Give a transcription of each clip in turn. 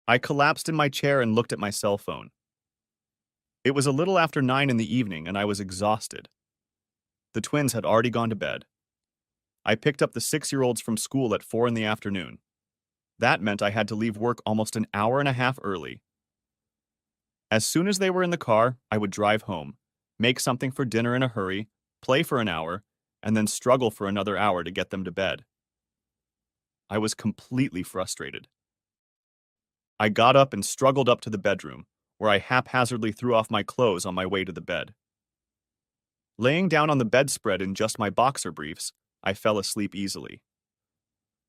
I collapsed in my chair and looked at my cell phone. It was a little after 9 in the evening and I was exhausted. The twins had already gone to bed. I picked up the 6-year-olds from school at 4 in the afternoon. That meant I had to leave work almost an hour and a half early. As soon as they were in the car, I would drive home, make something for dinner in a hurry, play for an hour, and then struggle for another hour to get them to bed. I was completely frustrated. I got up and struggled up to the bedroom, where I haphazardly threw off my clothes on my way to the bed. Laying down on the bedspread in just my boxer briefs, I fell asleep easily.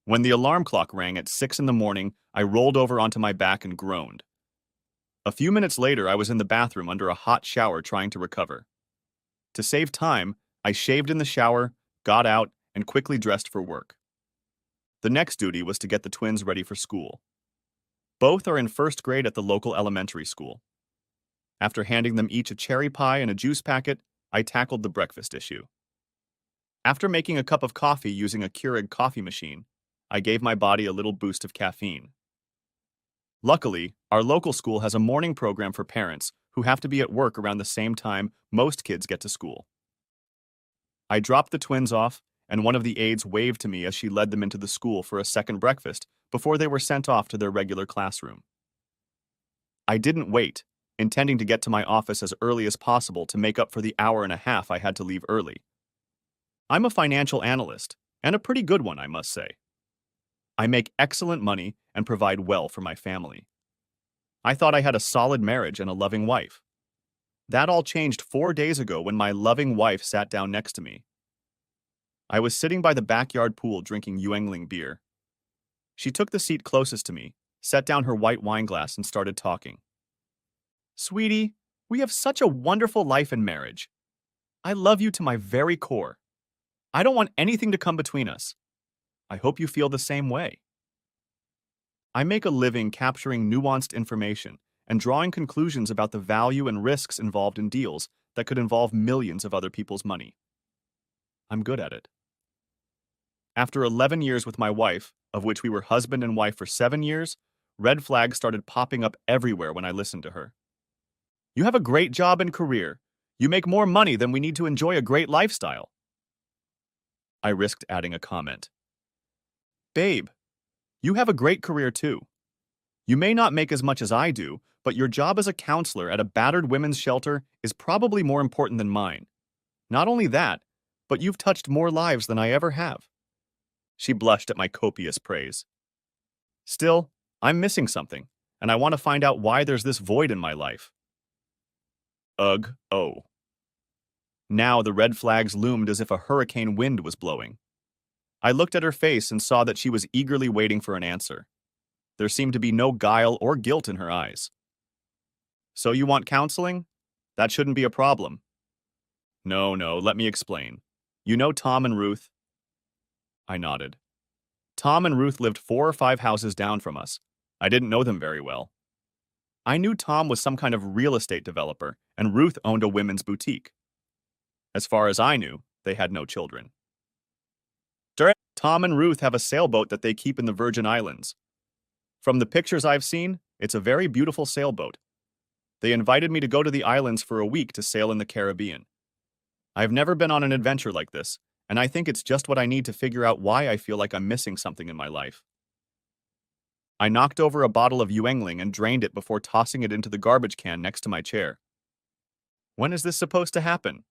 When the alarm clock rang at 6 in the morning, I rolled over onto my back and groaned. A few minutes later, I was in the bathroom under a hot shower trying to recover. To save time, I shaved in the shower, got out, and quickly dressed for work. The next duty was to get the twins ready for school. Both are in first grade at the local elementary school. After handing them each a cherry pie and a juice packet, I tackled the breakfast issue. After making a cup of coffee using a Keurig coffee machine, I gave my body a little boost of caffeine. Luckily, our local school has a morning program for parents who have to be at work around the same time most kids get to school. I dropped the twins off, and one of the aides waved to me as she led them into the school for a second breakfast before they were sent off to their regular classroom. I didn't wait, intending to get to my office as early as possible to make up for the hour and a half I had to leave early. I'm a financial analyst, and a pretty good one, I must say. I make excellent money and provide well for my family. I thought I had a solid marriage and a loving wife. That all changed 4 days ago when my loving wife sat down next to me. I was sitting by the backyard pool drinking Yuengling beer. She took the seat closest to me, set down her white wine glass, and started talking. "Sweetie, we have such a wonderful life in marriage. I love you to my very core. I don't want anything to come between us. I hope you feel the same way." I make a living capturing nuanced information and drawing conclusions about the value and risks involved in deals that could involve millions of other people's money. I'm good at it. After 11 years with my wife, of which we were husband and wife for 7 years, red flags started popping up everywhere when I listened to her. "You have a great job and career. You make more money than we need to enjoy a great lifestyle." I risked adding a comment. "Babe, you have a great career too. You may not make as much as I do, but your job as a counselor at a battered women's shelter is probably more important than mine. Not only that, but you've touched more lives than I ever have." She blushed at my copious praise. Still, I'm missing something, and I want to find out why there's this void in my life. Ugh, oh. Now the red flags loomed as if a hurricane wind was blowing. I looked at her face and saw that she was eagerly waiting for an answer. There seemed to be no guile or guilt in her eyes. "So you want counseling? That shouldn't be a problem." No, let me explain. You know Tom and Ruth?" I nodded. Tom and Ruth lived 4 or 5 houses down from us. I didn't know them very well. I knew Tom was some kind of real estate developer, and Ruth owned a women's boutique. As far as I knew, they had no children. Tom and Ruth have a sailboat that they keep in the Virgin Islands. From the pictures I've seen, it's a very beautiful sailboat. They invited me to go to the islands for a week to sail in the Caribbean. I've never been on an adventure like this, and I think it's just what I need to figure out why I feel like I'm missing something in my life. I knocked over a bottle of Yuengling and drained it before tossing it into the garbage can next to my chair. "When is this supposed to happen?"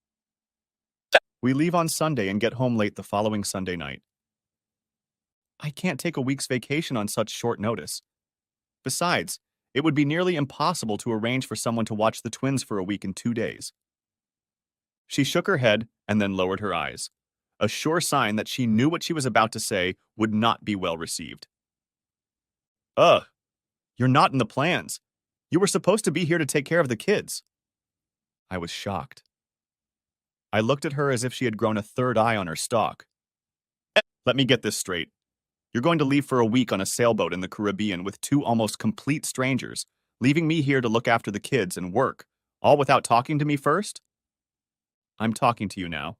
"We leave on Sunday and get home late the following Sunday night." I can't take a week's vacation on such short notice. Besides, it would be nearly impossible to arrange for someone to watch the twins for a week in 2 days. She shook her head and then lowered her eyes, a sure sign that she knew what she was about to say would not be well received. "Ugh, you're not in the plans. You were supposed to be here to take care of the kids." I was shocked. I looked at her as if she had grown a third eye on her stalk. "Let me get this straight. You're going to leave for a week on a sailboat in the Caribbean with 2 almost complete strangers, leaving me here to look after the kids and work, all without talking to me first?" "I'm talking to you now.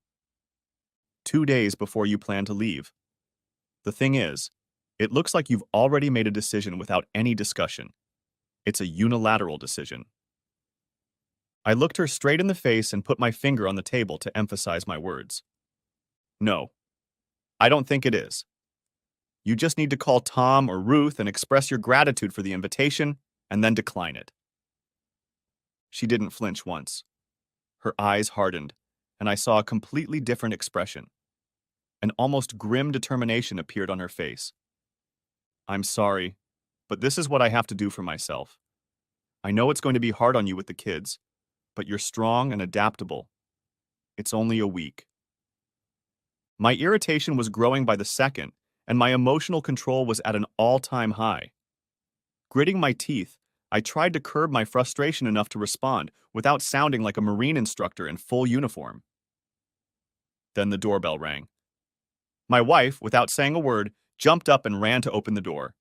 2 days before you plan to leave. The thing is, it looks like you've already made a decision without any discussion. It's a unilateral decision. I looked her straight in the face and put my finger on the table to emphasize my words. No, I don't think it is. You just need to call Tom or Ruth and express your gratitude for the invitation, and then decline it. She didn't flinch once. Her eyes hardened, and I saw a completely different expression. An almost grim determination appeared on her face. I'm sorry, but this is what I have to do for myself. I know it's going to be hard on you with the kids, but you're strong and adaptable. It's only a week. My irritation was growing by the second, and my emotional control was at an all-time high. Gritting my teeth, I tried to curb my frustration enough to respond without sounding like a Marine instructor in full uniform. Then the doorbell rang. My wife, without saying a word, jumped up and ran to open the door.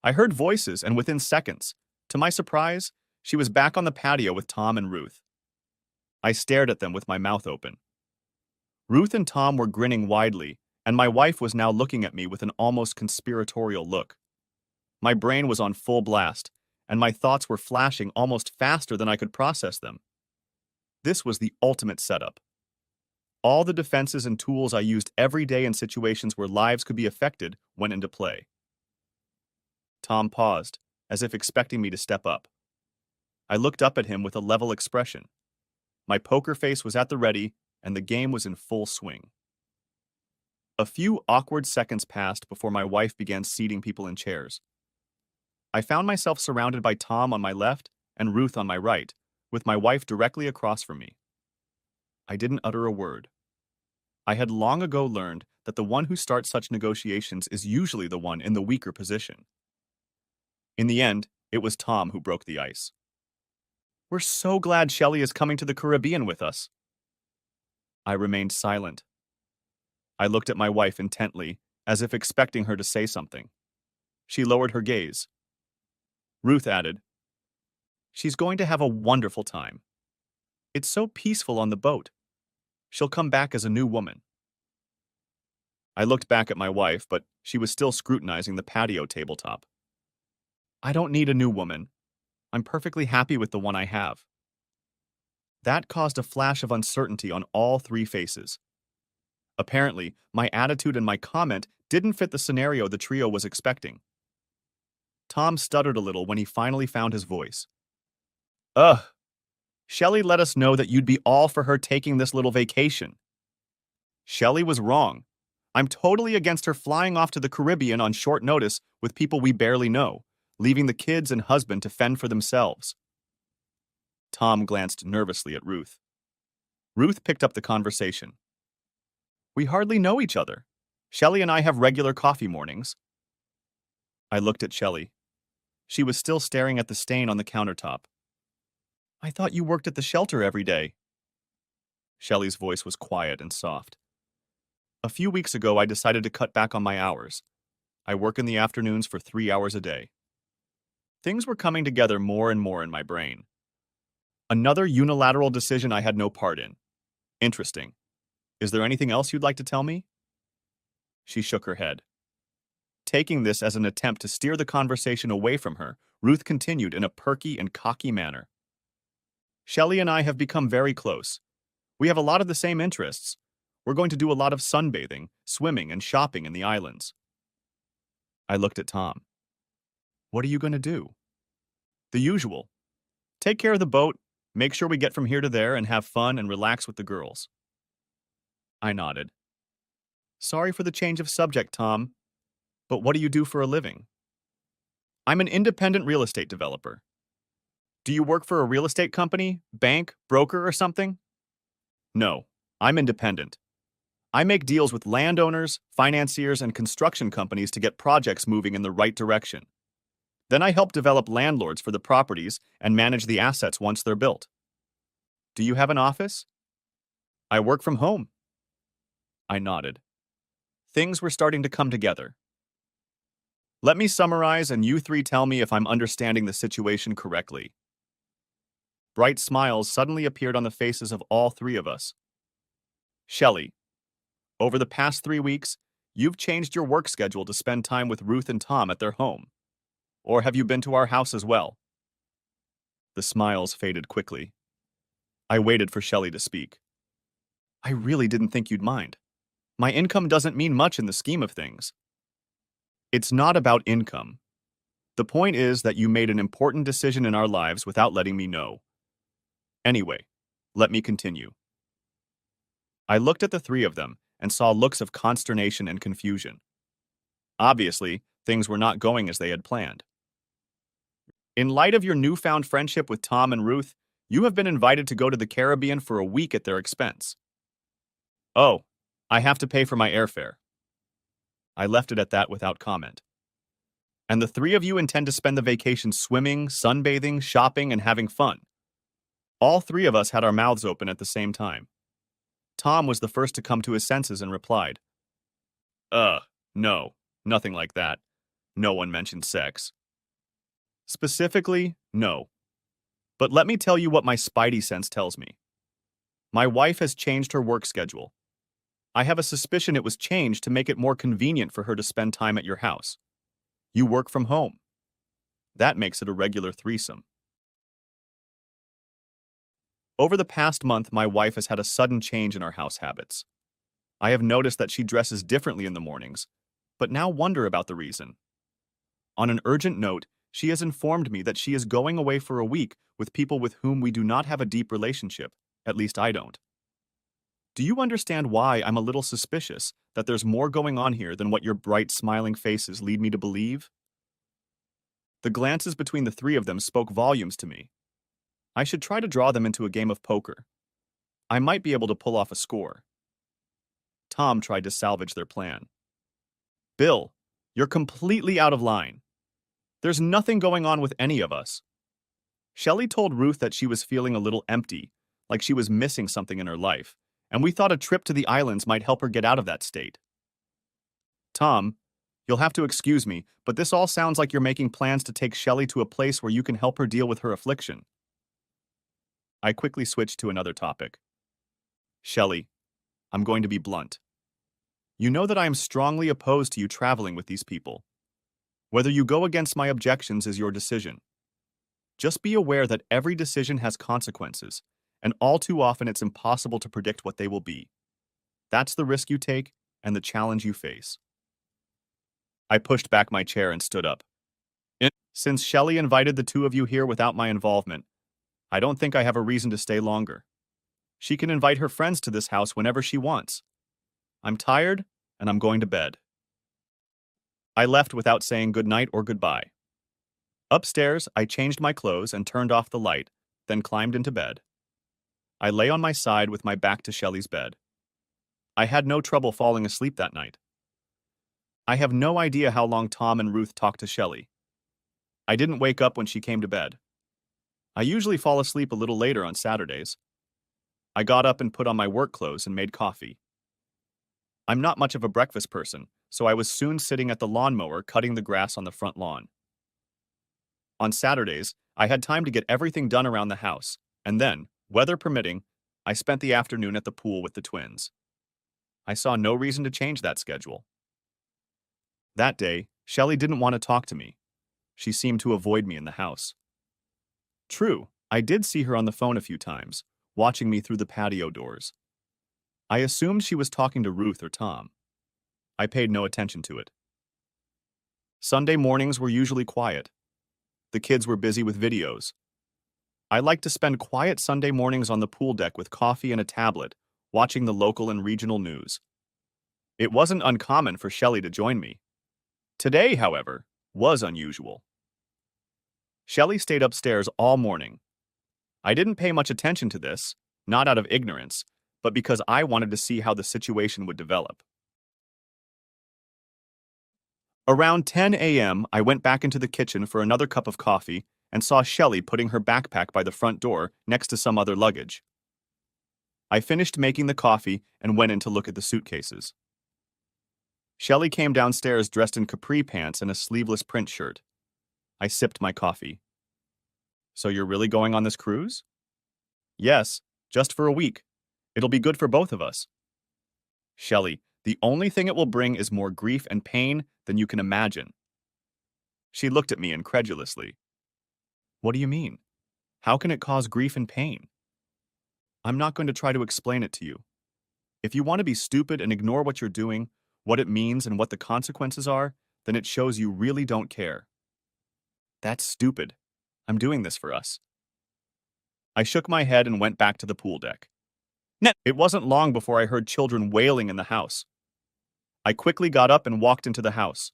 I heard voices, and within seconds, to my surprise, she was back on the patio with Tom and Ruth. I stared at them with my mouth open. Ruth and Tom were grinning widely, and my wife was now looking at me with an almost conspiratorial look. My brain was on full blast, and my thoughts were flashing almost faster than I could process them. This was the ultimate setup. All the defenses and tools I used every day in situations where lives could be affected went into play. Tom paused, as if expecting me to step up. I looked up at him with a level expression. My poker face was at the ready, and the game was in full swing. A few awkward seconds passed before my wife began seating people in chairs. I found myself surrounded by Tom on my left and Ruth on my right, with my wife directly across from me. I didn't utter a word. I had long ago learned that the one who starts such negotiations is usually the one in the weaker position. In the end, it was Tom who broke the ice. We're so glad Shelley is coming to the Caribbean with us. I remained silent. I looked at my wife intently, as if expecting her to say something. She lowered her gaze. Ruth added, "She's going to have a wonderful time. It's so peaceful on the boat. She'll come back as a new woman." I looked back at my wife, but she was still scrutinizing the patio tabletop. I don't need a new woman. I'm perfectly happy with the one I have. That caused a flash of uncertainty on all three faces. Apparently, my attitude and my comment didn't fit the scenario the trio was expecting. Tom stuttered a little when he finally found his voice. Ugh. Shelley let us know that you'd be all for her taking this little vacation. Shelley was wrong. I'm totally against her flying off to the Caribbean on short notice with people we barely know, leaving the kids and husband to fend for themselves. Tom glanced nervously at Ruth. Ruth picked up the conversation. We hardly know each other. Shelley and I have regular coffee mornings. I looked at Shelley. She was still staring at the stain on the countertop. I thought you worked at the shelter every day. Shelley's voice was quiet and soft. A few weeks ago, I decided to cut back on my hours. I work in the afternoons for 3 hours a day. Things were coming together more and more in my brain. Another unilateral decision I had no part in. Interesting. Is there anything else you'd like to tell me? She shook her head. Taking this as an attempt to steer the conversation away from her, Ruth continued in a perky and cocky manner. Shelley and I have become very close. We have a lot of the same interests. We're going to do a lot of sunbathing, swimming, and shopping in the islands. I looked at Tom. What are you going to do? The usual. Take care of the boat, make sure we get from here to there, and have fun and relax with the girls. I nodded. Sorry for the change of subject, Tom, but what do you do for a living? I'm an independent real estate developer. Do you work for a real estate company, bank, broker, or something? No, I'm independent. I make deals with landowners, financiers, and construction companies to get projects moving in the right direction. Then I help develop landlords for the properties and manage the assets once they're built. Do you have an office? I work from home. I nodded. Things were starting to come together. Let me summarize and you three tell me if I'm understanding the situation correctly. Bright smiles suddenly appeared on the faces of all three of us. Shelley, over the past 3 weeks, you've changed your work schedule to spend time with Ruth and Tom at their home. Or have you been to our house as well? The smiles faded quickly. I waited for Shelley to speak. I really didn't think you'd mind. My income doesn't mean much in the scheme of things. It's not about income. The point is that you made an important decision in our lives without letting me know. Anyway, let me continue. I looked at the three of them and saw looks of consternation and confusion. Obviously, things were not going as they had planned. In light of your newfound friendship with Tom and Ruth, you have been invited to go to the Caribbean for a week at their expense. Oh, I have to pay for my airfare. I left it at that without comment. And the three of you intend to spend the vacation swimming, sunbathing, shopping, and having fun. All three of us had our mouths open at the same time. Tom was the first to come to his senses and replied, no, nothing like that. No one mentioned sex. Specifically, no. But let me tell you what my spidey sense tells me. My wife has changed her work schedule. I have a suspicion it was changed to make it more convenient for her to spend time at your house. You work from home. That makes it a regular threesome. Over the past month, my wife has had a sudden change in our house habits. I have noticed that she dresses differently in the mornings, but now wonder about the reason. On an urgent note, she has informed me that she is going away for a week with people with whom we do not have a deep relationship, at least I don't. Do you understand why I'm a little suspicious that there's more going on here than what your bright, smiling faces lead me to believe? The glances between the three of them spoke volumes to me. I should try to draw them into a game of poker. I might be able to pull off a score. Tom tried to salvage their plan. Bill, you're completely out of line. There's nothing going on with any of us. Shelley told Ruth that she was feeling a little empty, like she was missing something in her life, and we thought a trip to the islands might help her get out of that state. Tom, you'll have to excuse me, but this all sounds like you're making plans to take Shelley to a place where you can help her deal with her affliction. I quickly switched to another topic. Shelley, I'm going to be blunt. You know that I am strongly opposed to you traveling with these people. Whether you go against my objections is your decision. Just be aware that every decision has consequences, and all too often it's impossible to predict what they will be. That's the risk you take and the challenge you face. I pushed back my chair and stood up. Since Shelley invited the two of you here without my involvement, I don't think I have a reason to stay longer. She can invite her friends to this house whenever she wants. I'm tired, and I'm going to bed. I left without saying good night or goodbye. Upstairs, I changed my clothes and turned off the light, then climbed into bed. I lay on my side with my back to Shelley's bed. I had no trouble falling asleep that night. I have no idea how long Tom and Ruth talked to Shelley. I didn't wake up when she came to bed. I usually fall asleep a little later on Saturdays. I got up and put on my work clothes and made coffee. I'm not much of a breakfast person, so I was soon sitting at the lawnmower cutting the grass on the front lawn. On Saturdays, I had time to get everything done around the house, and then, weather permitting, I spent the afternoon at the pool with the twins. I saw no reason to change that schedule. That day, Shelley didn't want to talk to me. She seemed to avoid me in the house. True, I did see her on the phone a few times, watching me through the patio doors. I assumed she was talking to Ruth or Tom. I paid no attention to it. Sunday mornings were usually quiet. The kids were busy with videos. I liked to spend quiet Sunday mornings on the pool deck with coffee and a tablet, watching the local and regional news. It wasn't uncommon for Shelley to join me. Today, however, was unusual. Shelley stayed upstairs all morning. I didn't pay much attention to this, not out of ignorance, but because I wanted to see how the situation would develop. Around 10 a.m., I went back into the kitchen for another cup of coffee and saw Shelley putting her backpack by the front door next to some other luggage. I finished making the coffee and went in to look at the suitcases. Shelley came downstairs dressed in capri pants and a sleeveless print shirt. I sipped my coffee. So you're really going on this cruise? Yes, just for a week. It'll be good for both of us. Shelley, the only thing it will bring is more grief and pain than you can imagine. She looked at me incredulously. What do you mean? How can it cause grief and pain? I'm not going to try to explain it to you. If you want to be stupid and ignore what you're doing, what it means, and what the consequences are, then it shows you really don't care. That's stupid. I'm doing this for us. I shook my head and went back to the pool deck. It wasn't long before I heard children wailing in the house. I quickly got up and walked into the house.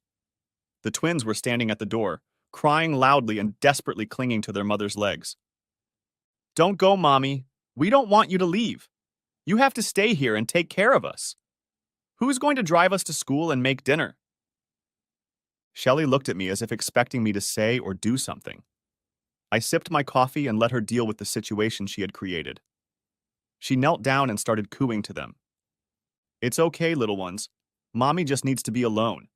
The twins were standing at the door, crying loudly and desperately clinging to their mother's legs. Don't go, Mommy. We don't want you to leave. You have to stay here and take care of us. Who's going to drive us to school and make dinner? Shelley looked at me as if expecting me to say or do something. I sipped my coffee and let her deal with the situation she had created. She knelt down and started cooing to them. It's okay, little ones. Mommy just needs to be alone.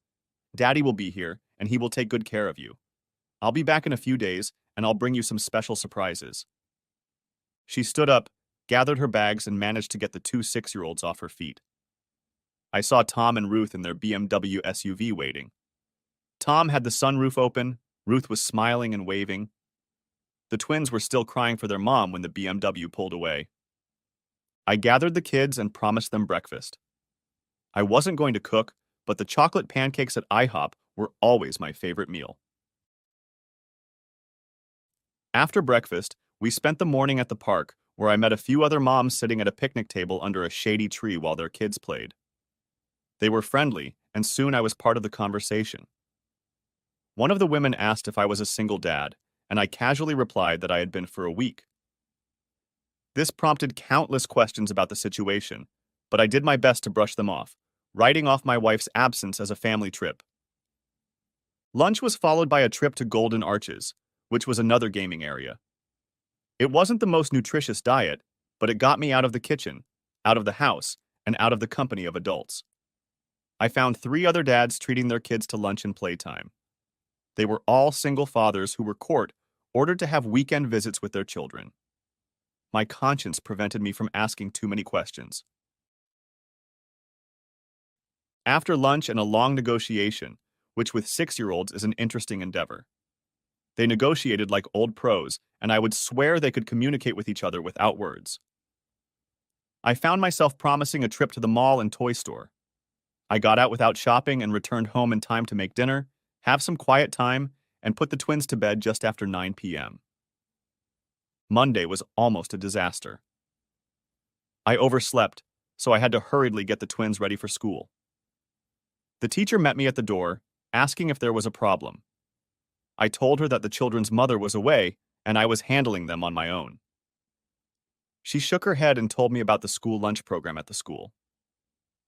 Daddy will be here, and he will take good care of you. I'll be back in a few days, and I'll bring you some special surprises. She stood up, gathered her bags, and managed to get the two 6-year-olds off her feet. I saw Tom and Ruth in their BMW SUV waiting. Tom had the sunroof open, Ruth was smiling and waving. The twins were still crying for their mom when the BMW pulled away. I gathered the kids and promised them breakfast. I wasn't going to cook, but the chocolate pancakes at IHOP were always my favorite meal. After breakfast, we spent the morning at the park, where I met a few other moms sitting at a picnic table under a shady tree while their kids played. They were friendly, and soon I was part of the conversation. One of the women asked if I was a single dad, and I casually replied that I had been for a week. This prompted countless questions about the situation, but I did my best to brush them off, writing off my wife's absence as a family trip. Lunch was followed by a trip to Golden Arches, which was another gaming area. It wasn't the most nutritious diet, but it got me out of the kitchen, out of the house, and out of the company of adults. I found 3 other dads treating their kids to lunch and playtime. They were all single fathers who were ordered to have weekend visits with their children. My conscience prevented me from asking too many questions. After lunch and a long negotiation, which with 6-year-olds is an interesting endeavor. They negotiated like old pros, and I would swear they could communicate with each other without words. I found myself promising a trip to the mall and toy store. I got out without shopping and returned home in time to make dinner, have some quiet time, and put the twins to bed just after 9 p.m. Monday was almost a disaster. I overslept, so I had to hurriedly get the twins ready for school. The teacher met me at the door, asking if there was a problem. I told her that the children's mother was away, and I was handling them on my own. She shook her head and told me about the school lunch program at the school.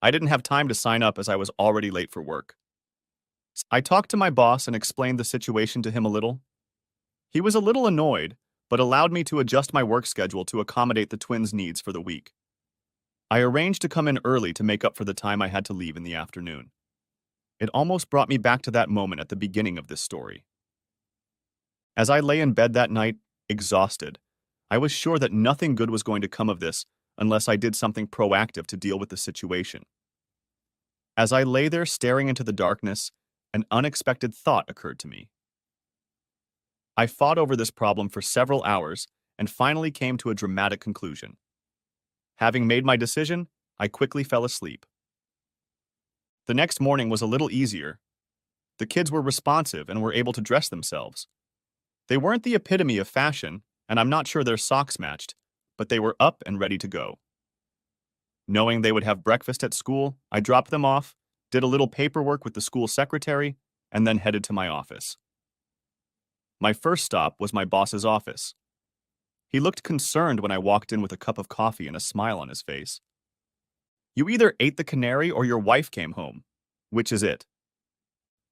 I didn't have time to sign up as I was already late for work. I talked to my boss and explained the situation to him a little. He was a little annoyed, but allowed me to adjust my work schedule to accommodate the twins' needs for the week. I arranged to come in early to make up for the time I had to leave in the afternoon. It almost brought me back to that moment at the beginning of this story. As I lay in bed that night, exhausted, I was sure that nothing good was going to come of this unless I did something proactive to deal with the situation. As I lay there staring into the darkness, an unexpected thought occurred to me. I fought over this problem for several hours and finally came to a dramatic conclusion. Having made my decision, I quickly fell asleep. The next morning was a little easier. The kids were responsive and were able to dress themselves. They weren't the epitome of fashion, and I'm not sure their socks matched, but they were up and ready to go. Knowing they would have breakfast at school, I dropped them off, did a little paperwork with the school secretary, and then headed to my office. My first stop was my boss's office. He looked concerned when I walked in with a cup of coffee and a smile on his face. You either ate the canary or your wife came home. Which is it?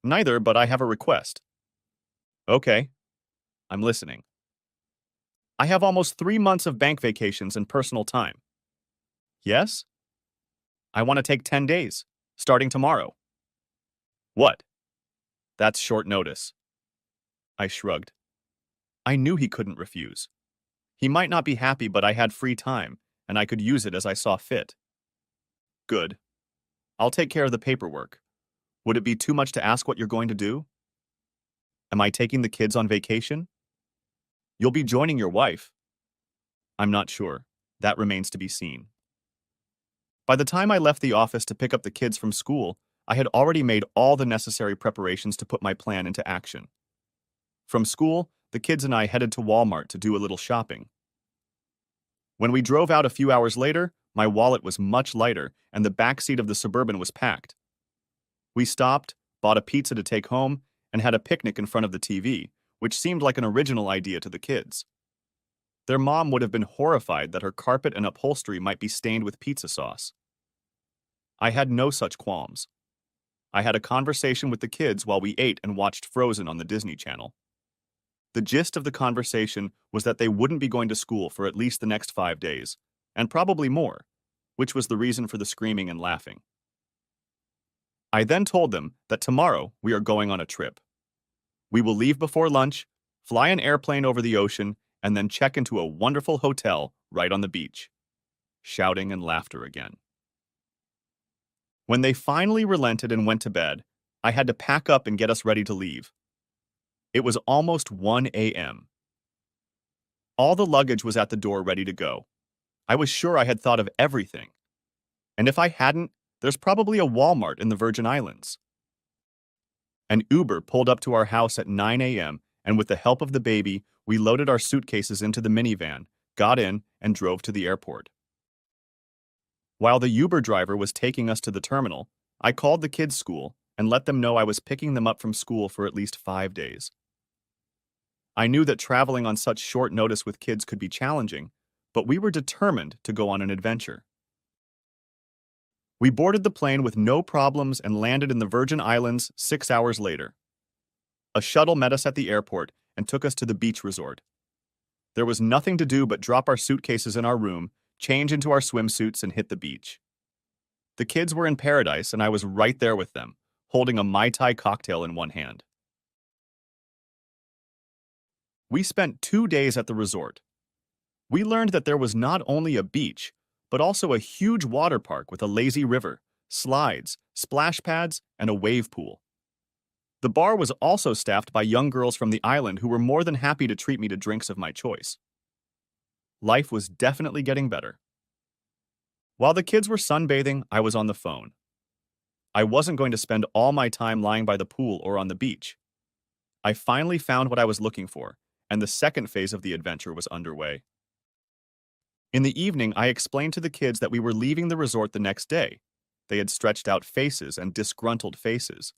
Neither, but I have a request. Okay, I'm listening. I have almost 3 months of bank vacations and personal time. Yes? I want to take 10 days, starting tomorrow. What? That's short notice. I shrugged. I knew he couldn't refuse. He might not be happy, but I had free time, and I could use it as I saw fit. Good. I'll take care of the paperwork. Would it be too much to ask what you're going to do? Am I taking the kids on vacation? You'll be joining your wife. I'm not sure. That remains to be seen. By the time I left the office to pick up the kids from school, I had already made all the necessary preparations to put my plan into action. From school, the kids and I headed to Walmart to do a little shopping. When we drove out a few hours later, my wallet was much lighter and the back seat of the Suburban was packed. We stopped, bought a pizza to take home, and had a picnic in front of the TV, which seemed like an original idea to the kids. Their mom would have been horrified that her carpet and upholstery might be stained with pizza sauce. I had no such qualms. I had a conversation with the kids while we ate and watched Frozen on the Disney Channel. The gist of the conversation was that they wouldn't be going to school for at least the next 5 days, and probably more, which was the reason for the screaming and laughing. I then told them that tomorrow we are going on a trip. We will leave before lunch, fly an airplane over the ocean, and then check into a wonderful hotel right on the beach. Shouting and laughter again. When they finally relented and went to bed, I had to pack up and get us ready to leave. It was almost 1 a.m. All the luggage was at the door ready to go. I was sure I had thought of everything. And if I hadn't, there's probably a Walmart in the Virgin Islands. An Uber pulled up to our house at 9 a.m., and with the help of the baby, we loaded our suitcases into the minivan, got in, and drove to the airport. While the Uber driver was taking us to the terminal, I called the kids' school and let them know I was picking them up from school for at least 5 days. I knew that traveling on such short notice with kids could be challenging, but we were determined to go on an adventure. We boarded the plane with no problems and landed in the Virgin Islands 6 hours later. A shuttle met us at the airport and took us to the beach resort. There was nothing to do but drop our suitcases in our room, change into our swimsuits, and hit the beach. The kids were in paradise, and I was right there with them, holding a Mai Tai cocktail in one hand. We spent 2 days at the resort. We learned that there was not only a beach, but also a huge water park with a lazy river, slides, splash pads, and a wave pool. The bar was also staffed by young girls from the island who were more than happy to treat me to drinks of my choice. Life was definitely getting better. While the kids were sunbathing, I was on the phone. I wasn't going to spend all my time lying by the pool or on the beach. I finally found what I was looking for, and the second phase of the adventure was underway. In the evening, I explained to the kids that we were leaving the resort the next day. They had stretched out faces and disgruntled faces.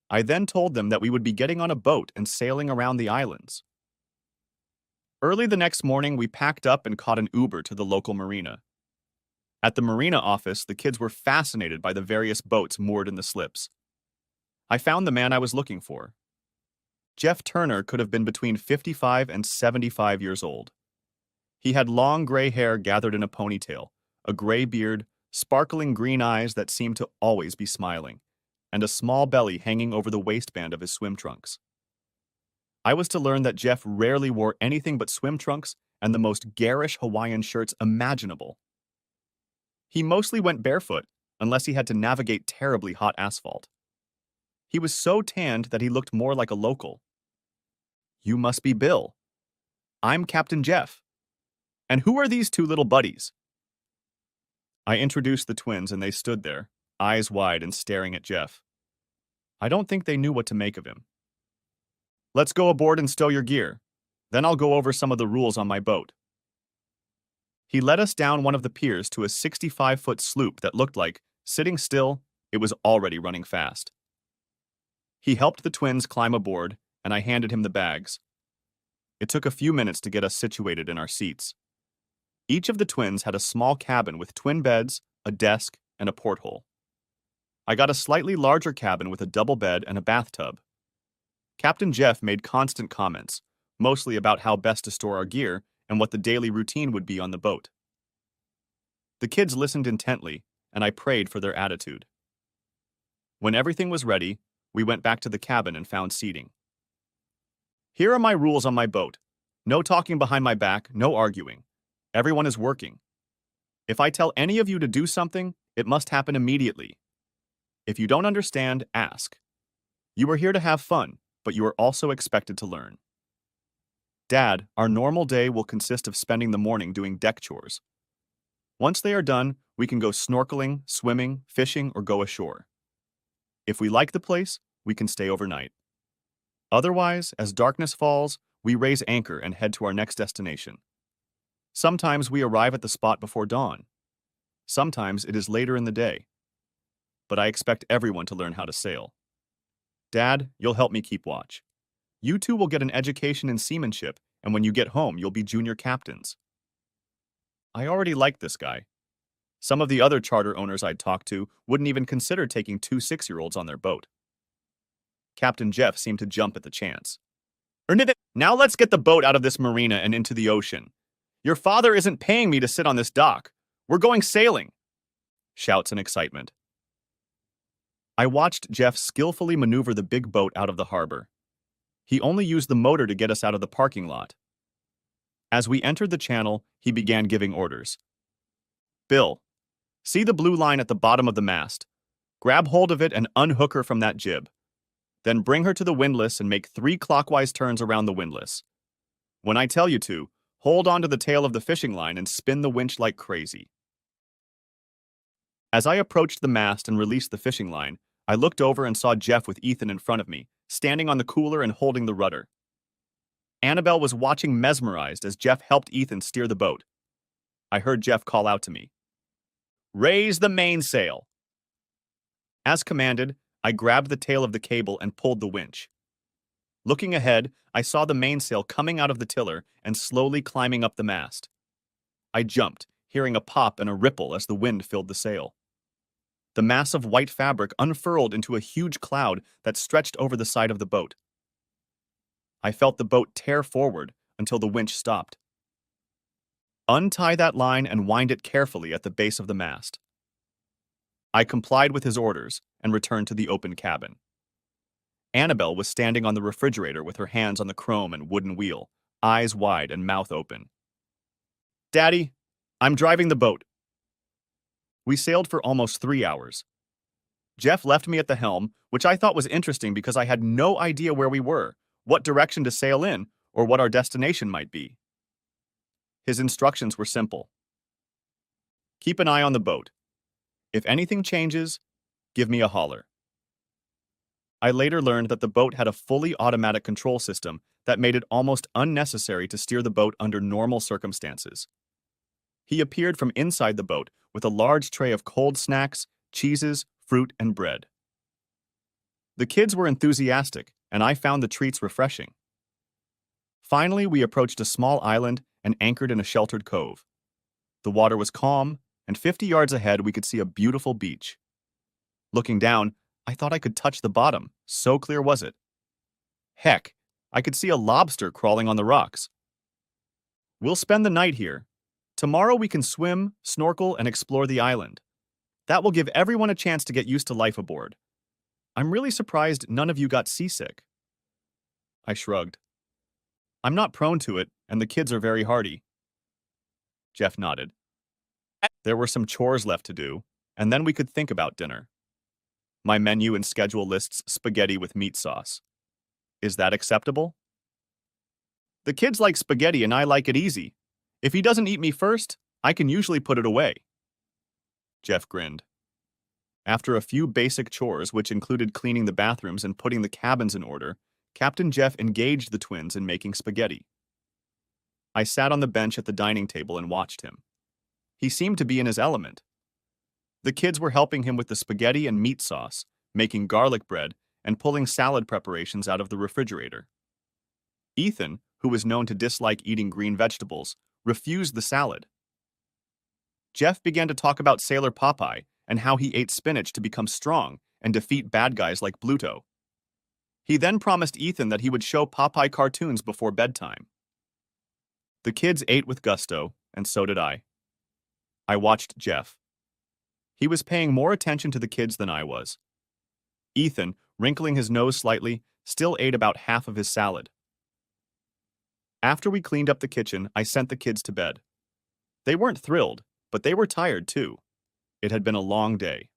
I then told them that we would be getting on a boat and sailing around the islands. Early the next morning, we packed up and caught an Uber to the local marina. At the marina office, the kids were fascinated by the various boats moored in the slips. I found the man I was looking for. Jeff Turner could have been between 55 and 75 years old. He had long gray hair gathered in a ponytail, a gray beard, sparkling green eyes that seemed to always be smiling, and a small belly hanging over the waistband of his swim trunks. I was to learn that Jeff rarely wore anything but swim trunks and the most garish Hawaiian shirts imaginable. He mostly went barefoot, unless he had to navigate terribly hot asphalt. He was so tanned that he looked more like a local. "You must be Bill. I'm Captain Jeff. And who are these two little buddies?" I introduced the twins and they stood there, eyes wide and staring at Jeff. I don't think they knew what to make of him. "Let's go aboard and stow your gear. Then I'll go over some of the rules on my boat." He led us down one of the piers to a 65-foot sloop that looked like, sitting still, it was already running fast. He helped the twins climb aboard, and I handed him the bags. It took a few minutes to get us situated in our seats. Each of the twins had a small cabin with twin beds, a desk, and a porthole. I got a slightly larger cabin with a double bed and a bathtub. Captain Jeff made constant comments, mostly about how best to store our gear and what the daily routine would be on the boat. The kids listened intently, and I prayed for their attitude. When everything was ready, we went back to the cabin and found seating. "Here are my rules on my boat. No talking behind my back, no arguing. Everyone is working. If I tell any of you to do something, it must happen immediately. If you don't understand, ask. You are here to have fun, but you are also expected to learn." Dad, our normal day will consist of spending the morning doing deck chores. Once they are done, we can go snorkeling, swimming, fishing, or go ashore. If we like the place, we can stay overnight. Otherwise, as darkness falls, we raise anchor and head to our next destination. Sometimes we arrive at the spot before dawn. Sometimes it is later in the day. But I expect everyone to learn how to sail. Dad, you'll help me keep watch. You two will get an education in seamanship, and when you get home, you'll be junior captains. I already like this guy. Some of the other charter owners I'd talked to wouldn't even consider taking two 6-year-olds on their boat. Captain Jeff seemed to jump at the chance. Now let's get the boat out of this marina and into the ocean. Your father isn't paying me to sit on this dock. We're going sailing. Shouts in excitement. I watched Jeff skillfully maneuver the big boat out of the harbor. He only used the motor to get us out of the parking lot. As we entered the channel, he began giving orders. Bill, see the blue line at the bottom of the mast. Grab hold of it and unhook her from that jib. Then bring her to the windlass and make 3 clockwise turns around the windlass. When I tell you to, hold on to the tail of the fishing line and spin the winch like crazy. As I approached the mast and released the fishing line, I looked over and saw Jeff with Ethan in front of me, standing on the cooler and holding the rudder. Annabelle was watching mesmerized as Jeff helped Ethan steer the boat. I heard Jeff call out to me, "Raise the mainsail." As commanded, I grabbed the tail of the cable and pulled the winch. Looking ahead, I saw the mainsail coming out of the tiller and slowly climbing up the mast. I jumped, hearing a pop and a ripple as the wind filled the sail. The mass of white fabric unfurled into a huge cloud that stretched over the side of the boat. I felt the boat tear forward until the winch stopped. Untie that line and wind it carefully at the base of the mast. I complied with his orders and returned to the open cabin. Annabelle was standing on the refrigerator with her hands on the chrome and wooden wheel, eyes wide and mouth open. "Daddy, I'm driving the boat." We sailed for almost 3 hours. Jeff left me at the helm, which I thought was interesting because I had no idea where we were, what direction to sail in, or what our destination might be. His instructions were simple. Keep an eye on the boat. If anything changes, give me a holler. I later learned that the boat had a fully automatic control system that made it almost unnecessary to steer the boat under normal circumstances. He appeared from inside the boat with a large tray of cold snacks, cheeses, fruit, and bread. The kids were enthusiastic, and I found the treats refreshing. Finally, we approached a small island and anchored in a sheltered cove. The water was calm, and 50 yards ahead we could see a beautiful beach. Looking down, I thought I could touch the bottom, so clear was it. Heck, I could see a lobster crawling on the rocks. We'll spend the night here. Tomorrow we can swim, snorkel, and explore the island. That will give everyone a chance to get used to life aboard. I'm really surprised none of you got seasick. I shrugged. I'm not prone to it, and the kids are very hardy. Jeff nodded. There were some chores left to do, and then we could think about dinner. My menu and schedule lists spaghetti with meat sauce. Is that acceptable? The kids like spaghetti and I like it easy. If he doesn't eat me first, I can usually put it away. Jeff grinned. After a few basic chores, which included cleaning the bathrooms and putting the cabins in order, Captain Jeff engaged the twins in making spaghetti. I sat on the bench at the dining table and watched him. He seemed to be in his element. The kids were helping him with the spaghetti and meat sauce, making garlic bread, and pulling salad preparations out of the refrigerator. Ethan, who was known to dislike eating green vegetables, refused the salad. Jeff began to talk about Sailor Popeye and how he ate spinach to become strong and defeat bad guys like Bluto. He then promised Ethan that he would show Popeye cartoons before bedtime. The kids ate with gusto, and so did I. I watched Jeff. He was paying more attention to the kids than I was. Ethan, wrinkling his nose slightly, still ate about half of his salad. After we cleaned up the kitchen, I sent the kids to bed. They weren't thrilled, but they were tired too. It had been a long day.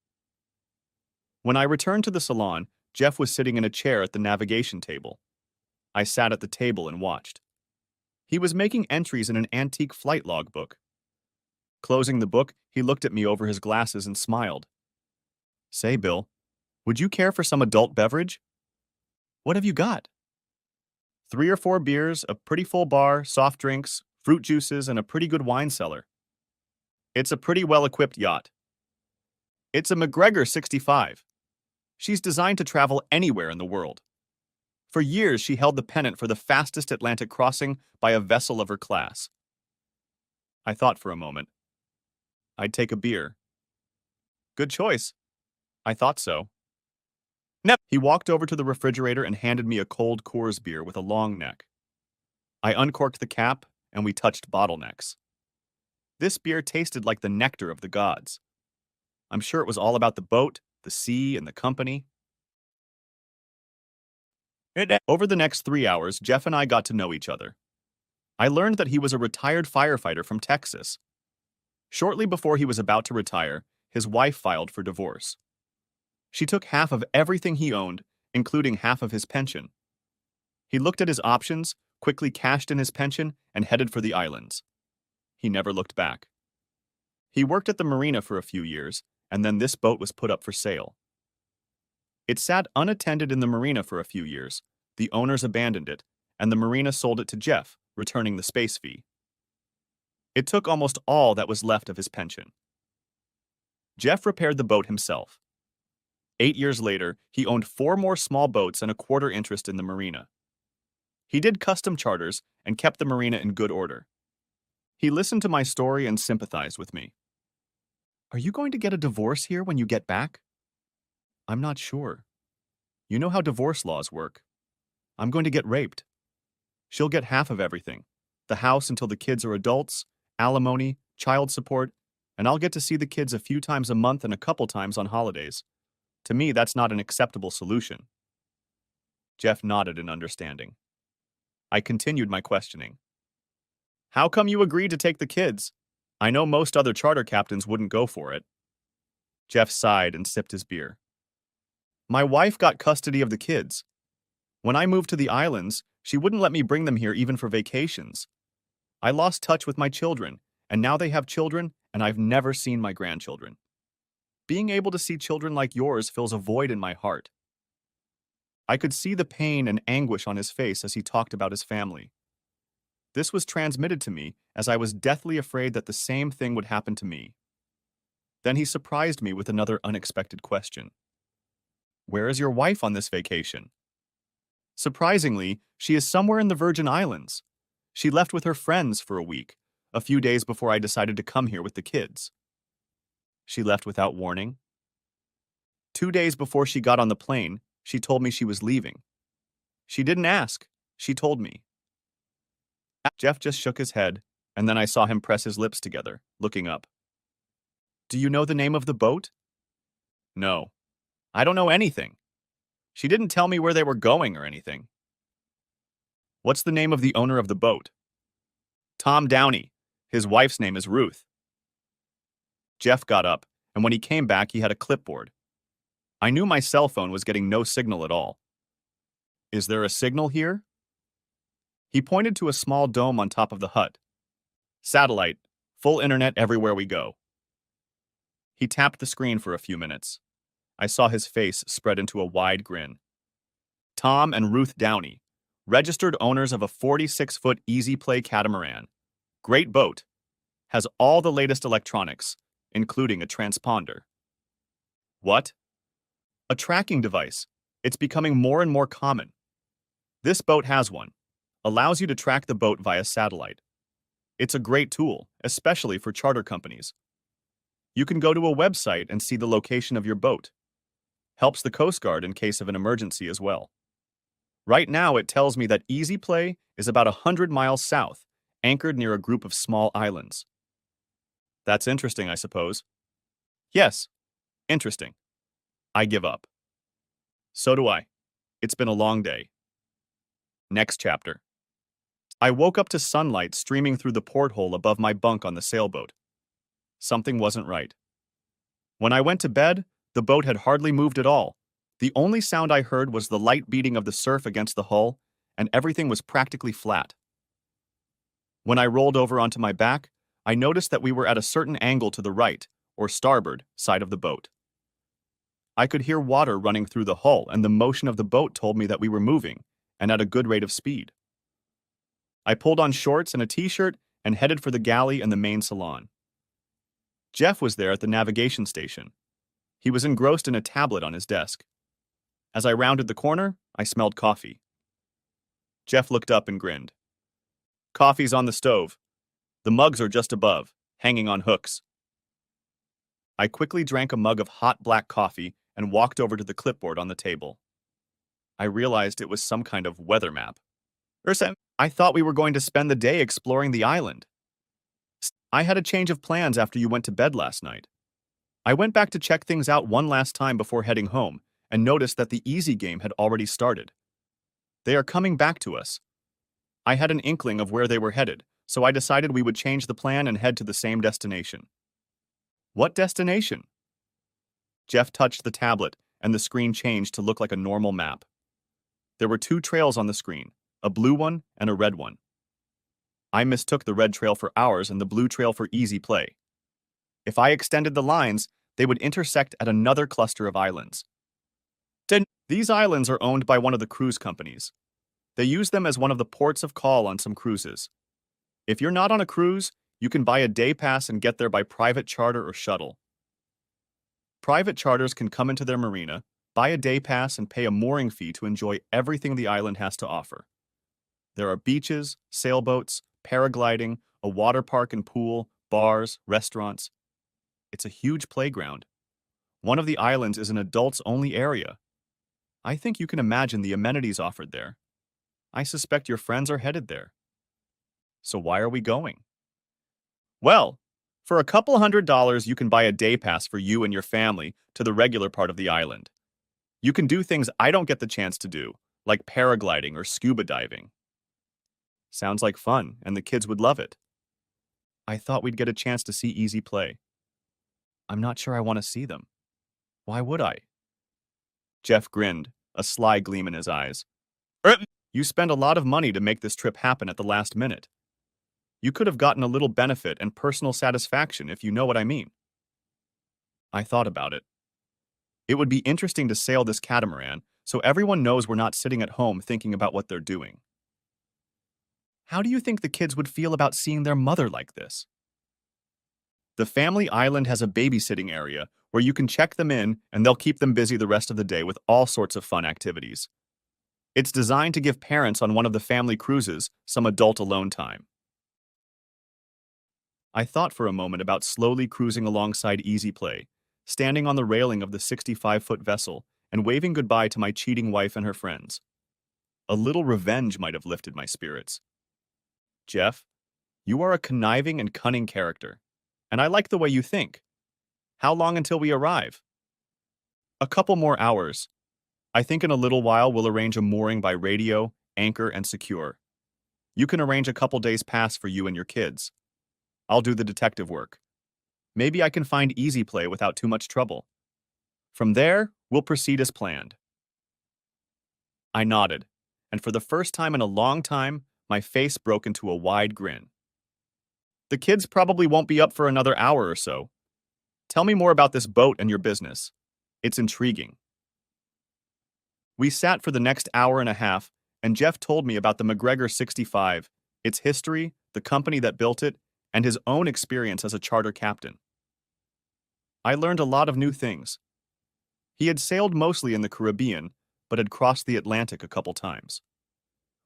When I returned to the salon, Jeff was sitting in a chair at the navigation table. I sat at the table and watched. He was making entries in an antique flight log book. Closing the book, he looked at me over his glasses and smiled. Say, Bill, would you care for some adult beverage? What have you got? 3 or 4 beers, a pretty full bar, soft drinks, fruit juices, and a pretty good wine cellar. It's a pretty well-equipped yacht. It's a McGregor 65. She's designed to travel anywhere in the world. For years, she held the pennant for the fastest Atlantic crossing by a vessel of her class. I thought for a moment. I'd take a beer. Good choice. I thought so. Nep. He walked over to the refrigerator and handed me a cold Coors beer with a long neck. I uncorked the cap, and we touched bottlenecks. This beer tasted like the nectar of the gods. I'm sure it was all about the boat, the sea, and the company. Over the next 3 hours, Jeff and I got to know each other. I learned that he was a retired firefighter from Texas. Shortly before he was about to retire, his wife filed for divorce. She took half of everything he owned, including half of his pension. He looked at his options, quickly cashed in his pension, and headed for the islands. He never looked back. He worked at the marina for a few years, and then this boat was put up for sale. It sat unattended in the marina for a few years. The owners abandoned it, and the marina sold it to Jeff, returning the space fee. It took almost all that was left of his pension. Jeff repaired the boat himself. 8 years later, he owned 4 more small boats and a quarter interest in the marina. He did custom charters and kept the marina in good order. He listened to my story and sympathized with me. Are you going to get a divorce here when you get back? I'm not sure. You know how divorce laws work. I'm going to get raped. She'll get half of everything. The house until the kids are adults, alimony, child support, and I'll get to see the kids a few times a month and a couple times on holidays. To me, that's not an acceptable solution. Jeff nodded in understanding. I continued my questioning. How come you agreed to take the kids? I know most other charter captains wouldn't go for it. Jeff sighed and sipped his beer. My wife got custody of the kids. When I moved to the islands, she wouldn't let me bring them here even for vacations. I lost touch with my children, and now they have children, and I've never seen my grandchildren. Being able to see children like yours fills a void in my heart. I could see the pain and anguish on his face as he talked about his family. This was transmitted to me as I was deathly afraid that the same thing would happen to me. Then he surprised me with another unexpected question. Where is your wife on this vacation? Surprisingly, she is somewhere in the Virgin Islands. She left with her friends for a week, a few days before I decided to come here with the kids. She left without warning. 2 days before she got on the plane, she told me she was leaving. She didn't ask. She told me. Jeff just shook his head, and then I saw him press his lips together, looking up. Do you know the name of the boat? No. I don't know anything. She didn't tell me where they were going or anything. What's the name of the owner of the boat? Tom Downey. His wife's name is Ruth. Jeff got up, and when he came back, he had a clipboard. I knew my cell phone was getting no signal at all. Is there a signal here? He pointed to a small dome on top of the hut. Satellite, full internet everywhere we go. He tapped the screen for a few minutes. I saw his face spread into a wide grin. Tom and Ruth Downey, registered owners of a 46-foot Easy Play catamaran. Great boat. Has all the latest electronics, including a transponder. What? A tracking device. It's becoming more and more common. This boat has one. Allows you to track the boat via satellite. It's a great tool, especially for charter companies. You can go to a website and see the location of your boat. Helps the Coast Guard in case of an emergency as well. Right now, it tells me that Easy Play is about 100 miles south, anchored near a group of small islands. That's interesting, I suppose. Yes, interesting. I give up. So do I. It's been a long day. Next chapter. I woke up to sunlight streaming through the porthole above my bunk on the sailboat. Something wasn't right. When I went to bed, the boat had hardly moved at all. The only sound I heard was the light beating of the surf against the hull, and everything was practically flat. When I rolled over onto my back, I noticed that we were at a certain angle to the right, or starboard, side of the boat. I could hear water running through the hull, and the motion of the boat told me that we were moving, and at a good rate of speed. I pulled on shorts and a t-shirt and headed for the galley and the main salon. Jeff was there at the navigation station. He was engrossed in a tablet on his desk. As I rounded the corner, I smelled coffee. Jeff looked up and grinned. Coffee's on the stove. The mugs are just above, hanging on hooks. I quickly drank a mug of hot black coffee and walked over to the clipboard on the table. I realized it was some kind of weather map. Ursa, I thought we were going to spend the day exploring the island. I had a change of plans after you went to bed last night. I went back to check things out one last time before heading home and noticed that the easy game had already started. They are coming back to us. I had an inkling of where they were headed, so I decided we would change the plan and head to the same destination. What destination? Jeff touched the tablet, and the screen changed to look like a normal map. There were two trails on the screen, a blue one and a red one. I mistook the red trail for ours and the blue trail for easy play. If I extended the lines, they would intersect at another cluster of islands. These islands are owned by one of the cruise companies. They use them as one of the ports of call on some cruises. If you're not on a cruise, you can buy a day pass and get there by private charter or shuttle. Private charters can come into their marina, buy a day pass, and pay a mooring fee to enjoy everything the island has to offer. There are beaches, sailboats, paragliding, a water park and pool, bars, restaurants. It's a huge playground. One of the islands is an adults-only area. I think you can imagine the amenities offered there. I suspect your friends are headed there. So why are we going? Well, for a couple $100, you can buy a day pass for you and your family to the regular part of the island. You can do things I don't get the chance to do, like paragliding or scuba diving. Sounds like fun, and the kids would love it. I thought we'd get a chance to see easy play. I'm not sure I want to see them. Why would I? Jeff grinned, a sly gleam in his eyes. You spend a lot of money to make this trip happen at the last minute. You could have gotten a little benefit and personal satisfaction, if you know what I mean. I thought about it. It would be interesting to sail this catamaran so everyone knows we're not sitting at home thinking about what they're doing. How do you think the kids would feel about seeing their mother like this? The family island has a babysitting area where you can check them in and they'll keep them busy the rest of the day with all sorts of fun activities. It's designed to give parents on one of the family cruises some adult alone time. I thought for a moment about slowly cruising alongside Easy Play, standing on the railing of the 65-foot vessel and waving goodbye to my cheating wife and her friends. A little revenge might have lifted my spirits. Jeff, you are a conniving and cunning character, and I like the way you think. How long until we arrive? A couple more hours. I think in a little while we'll arrange a mooring by radio, anchor, and secure. You can arrange a couple days pass for you and your kids. I'll do the detective work. Maybe I can find Easy Play without too much trouble. From there, we'll proceed as planned. I nodded, and for the first time in a long time, my face broke into a wide grin. The kids probably won't be up for another hour or so. Tell me more about this boat and your business. It's intriguing. We sat for the next hour and a half, and Jeff told me about the McGregor 65, its history, the company that built it, and his own experience as a charter captain. I learned a lot of new things. He had sailed mostly in the Caribbean, but had crossed the Atlantic a couple times.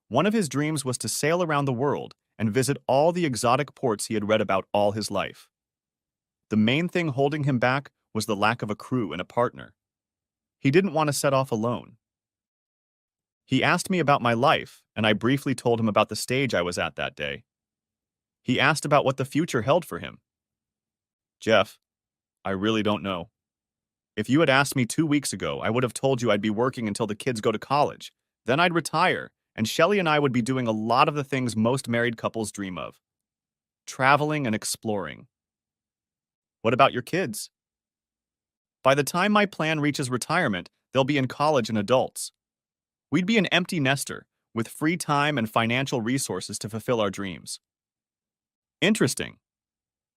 One of his dreams was to sail around the world and visit all the exotic ports he had read about all his life. The main thing holding him back was the lack of a crew and a partner. He didn't want to set off alone. He asked me about my life, and I briefly told him about the stage I was at that day. He asked about what the future held for him. Jeff, I really don't know. If you had asked me 2 weeks ago, I would have told you I'd be working until the kids go to college. Then I'd retire, and Shelley and I would be doing a lot of the things most married couples dream of. Traveling and exploring. What about your kids? By the time my plan reaches retirement, they'll be in college and adults. We'd be an empty nester, with free time and financial resources to fulfill our dreams. Interesting.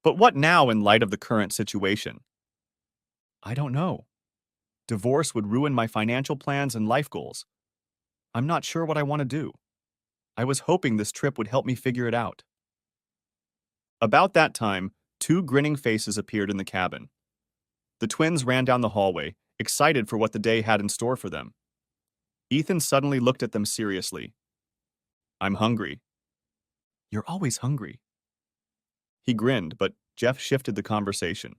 But what now in light of the current situation? I don't know. Divorce would ruin my financial plans and life goals. I'm not sure what I want to do. I was hoping this trip would help me figure it out. About that time, two grinning faces appeared in the cabin. The twins ran down the hallway, excited for what the day had in store for them. Ethan suddenly looked at them seriously. I'm hungry. You're always hungry. He grinned, but Jeff shifted the conversation.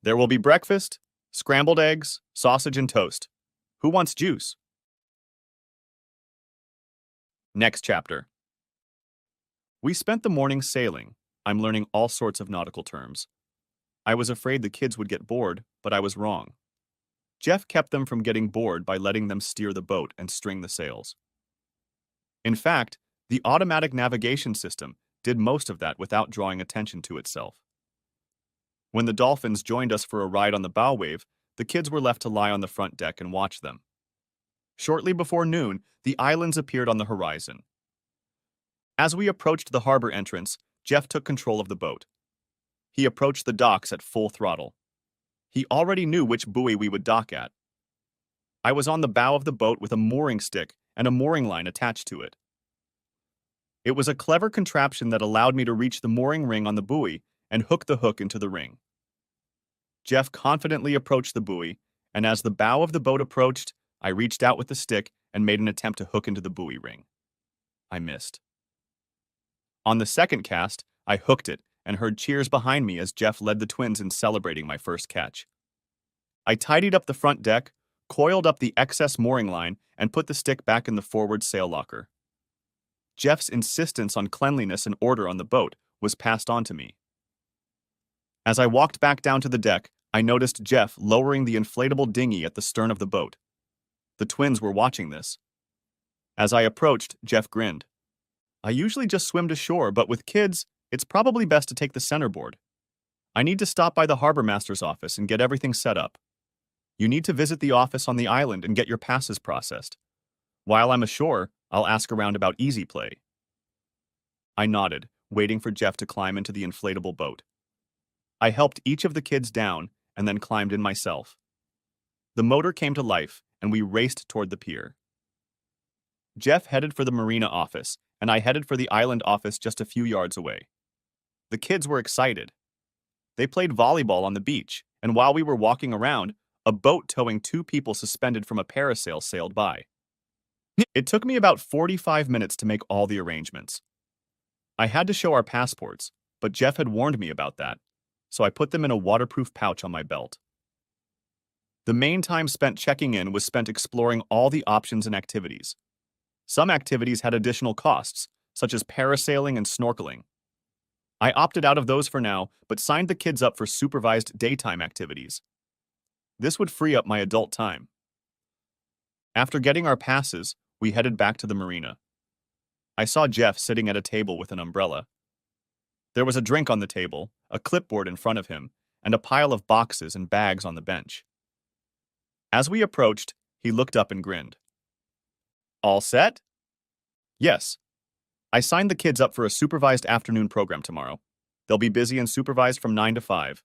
There will be breakfast, scrambled eggs, sausage, and toast. Who wants juice? Next chapter. We spent the morning sailing. I'm learning all sorts of nautical terms. I was afraid the kids would get bored, but I was wrong. Jeff kept them from getting bored by letting them steer the boat and string the sails. In fact, the automatic navigation system did most of that without drawing attention to itself. When the dolphins joined us for a ride on the bow wave, the kids were left to lie on the front deck and watch them. Shortly before noon, the islands appeared on the horizon. As we approached the harbor entrance, Jeff took control of the boat. He approached the docks at full throttle. He already knew which buoy we would dock at. I was on the bow of the boat with a mooring stick and a mooring line attached to it. It was a clever contraption that allowed me to reach the mooring ring on the buoy and hook the hook into the ring. Jeff confidently approached the buoy, and as the bow of the boat approached, I reached out with the stick and made an attempt to hook into the buoy ring. I missed. On the second cast, I hooked it and heard cheers behind me as Jeff led the twins in celebrating my first catch. I tidied up the front deck, coiled up the excess mooring line, and put the stick back in the forward sail locker. Jeff's insistence on cleanliness and order on the boat was passed on to me. As I walked back down to the deck, I noticed Jeff lowering the inflatable dinghy at the stern of the boat. The twins were watching this. As I approached, Jeff grinned. I usually just swim to shore, but with kids, it's probably best to take the centerboard. I need to stop by the harbor master's office and get everything set up. You need to visit the office on the island and get your passes processed. While I'm ashore, I'll ask around about easy play. I nodded, waiting for Jeff to climb into the inflatable boat. I helped each of the kids down and then climbed in myself. The motor came to life, and we raced toward the pier. Jeff headed for the marina office, and I headed for the island office just a few yards away. The kids were excited. They played volleyball on the beach, and while we were walking around, a boat towing two people suspended from a parasail sailed by. It took me about 45 minutes to make all the arrangements. I had to show our passports, but Jeff had warned me about that, so I put them in a waterproof pouch on my belt. The main time spent checking in was spent exploring all the options and activities. Some activities had additional costs, such as parasailing and snorkeling. I opted out of those for now, but signed the kids up for supervised daytime activities. This would free up my adult time. After getting our passes, we headed back to the marina. I saw Jeff sitting at a table with an umbrella. There was a drink on the table, a clipboard in front of him, and a pile of boxes and bags on the bench. As we approached, he looked up and grinned. All set? Yes. I signed the kids up for a supervised afternoon program tomorrow. They'll be busy and supervised from 9 to 5.